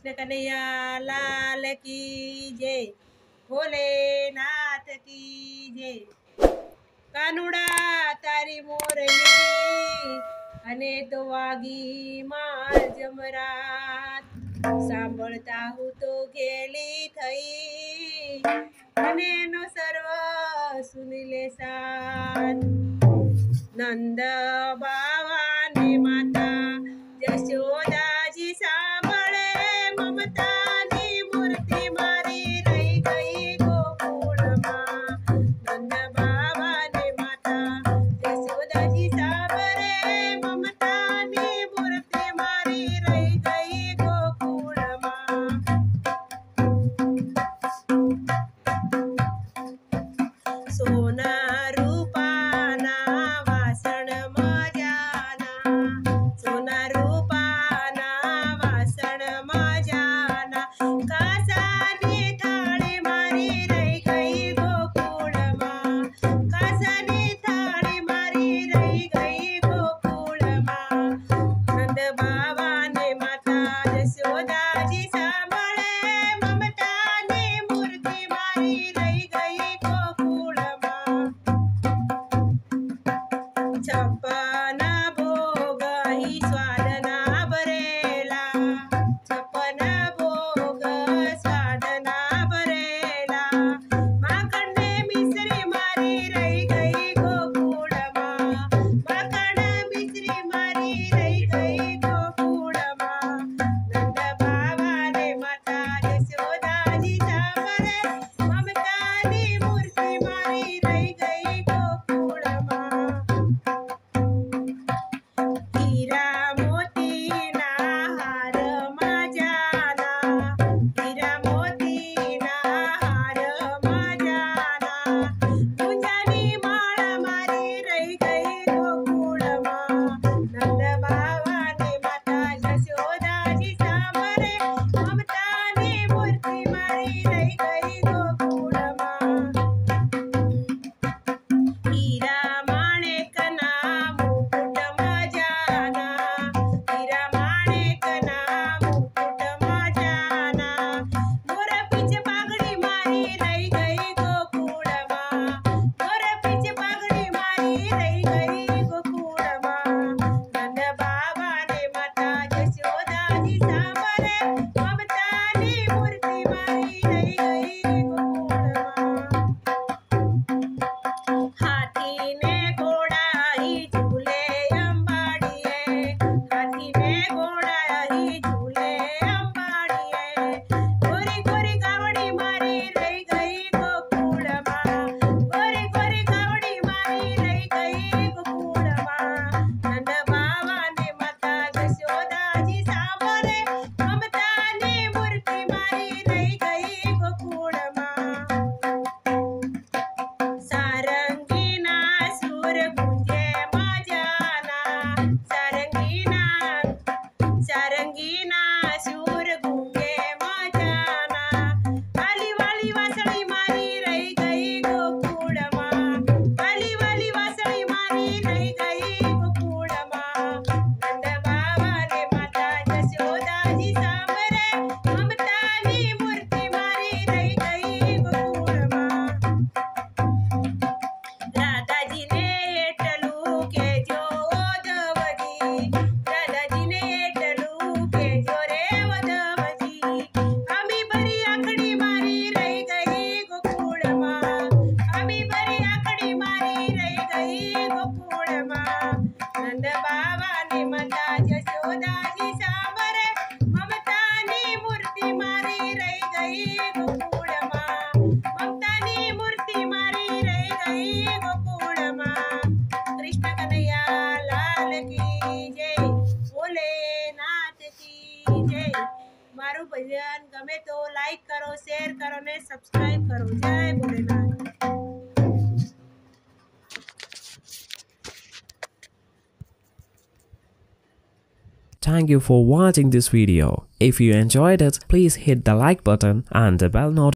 कृष्ण कन्हैया लाल की जय, भोलेनाथ की जय। कानुडा तारी मोरली અને તો વાગી માર જમરાત, સાંભળતા હું તો ઘેલી થઈ અને નો સર્વ સુની લે સાત। નંદ બાવાને માતા જશોદાજી સાંભળે, મમતાની મૂર્તિ મારી રહી ગઈ ગોકુળમાં। નંદ બાવાને માતા જશોદાજી સાંભળે, મમતાની મૂર્તિ મારી રહી ગઈ ગોકુળમાં। સોના રૂપાના વાસણ મજાના, સોના રૂપાના વાસણ મજાના, કાસાની થાળી મારી રહી ગઈ ગોકુળમાં। કાસાની થાળી મારી રહી ગઈ ગોકુળમાં। નંદ બાવાને માતા જશોદાજી સાંભળે, મમતાની મૂર્તિ મારી રહી ગઈ ગોકુળમાં। છપ્પન ભોગ ઈ સ્વાદના ભરેલા, છપ્પન ભોગ સ્વાદના ભરેલા, માખણને મિશ્રી મારી રહી ગઈ ગોકુળમાં। માખણ મિશ્રી મારી રહી ગઈ ગોકુળમાં। નંદ બાવાને માતા જશોદાજી સાંભળે, મમતાની મૂર્તિ મારી રહી ગઈ ગોકુળમાં। હીરા મોતીના હાર મજાના, હીરા મોતીના હાર મજાના, પૂજાની માળા મારી રહી ગઈ ગોકુળમાં। નંદ બાવાને માતા જશોદાજી સાંભળે, મમતાની મૂર્તિ મારી રહી ગઈ ગોકુળમાં। હીરા માણેકના મુકુટ મજાના, હીરા માણેકના મુકુટ મજાના, મોરપીંછ પાઘડી મારી રહી ગઈ ગોકુળમાં। મોરપીંછ પાઘડી મારી રહી ગઈ ગોકુળમાં। નંદ બાવાને માતા જશોદાજી સાંભળે, મમતાની મૂર્તિ મારી રહી ગઈ ગોકુળમાં। હાથીને ઘોડા ઈ ઝૂલે અંબાડીએ, હાથીને ઘોડા ઈ ઝૂલે અંબાડીએ, ગોરી ગોરી ગાવડી મારી રહી ગઈ ગોકુળમાં। ગોરી ગોરી ગાવડી મારી રહી ગઈ ગોકુળમાં। નંદ બાવાને માતા જશોદાજી સાંભળે, મમતાની મૂર્તિ મારી રહી ગઈ ગોકુળમાં। સારંગીના સુર ગુંજે મજાના, સારંગીના સુર ગુંજે મજાના, વાલી વાલી વાસળી મારી રહી ગઈ ગોકુળમાં। વાલી વાલી વાસળી મારી રહી ગઈ ગોકુળમાં। નંદ બાવાને માતા જશોદાજી સાંભળે, મમતાની મૂર્તિ મારી રહી ગઈ ગોકુળમાં। રાધાજીને એટલું કહેજો ઓધવજી, રાધાજીને એટલું કહેજો રે ઓધવજી, અમી ભરી આંખડી મારી રહી ગઈ ગોકુળમાં। અમી ભરી આંખડી મારી રહી ગઈ ગોકુળમાં। નંદ બાવાને માતા જશોદાજી સાંભળે, મમતાની મૂર્તિ મારી રહી ગઈ ગોકુળમાં। મમતાની મૂર્તિ મારી રહી ગઈ ગોકુળમાં। કૃષ્ણ કન્હૈયા લાલ કી જય, ભોલેનાથ કી જય। મારું ભજન ગમે તો લાઈક કરો, શેર કરો ને સબસ્ક્રાઇબ કરો। જય Bholenath. Thank you for watching this video. If you enjoyed it, please hit the like button and the bell notification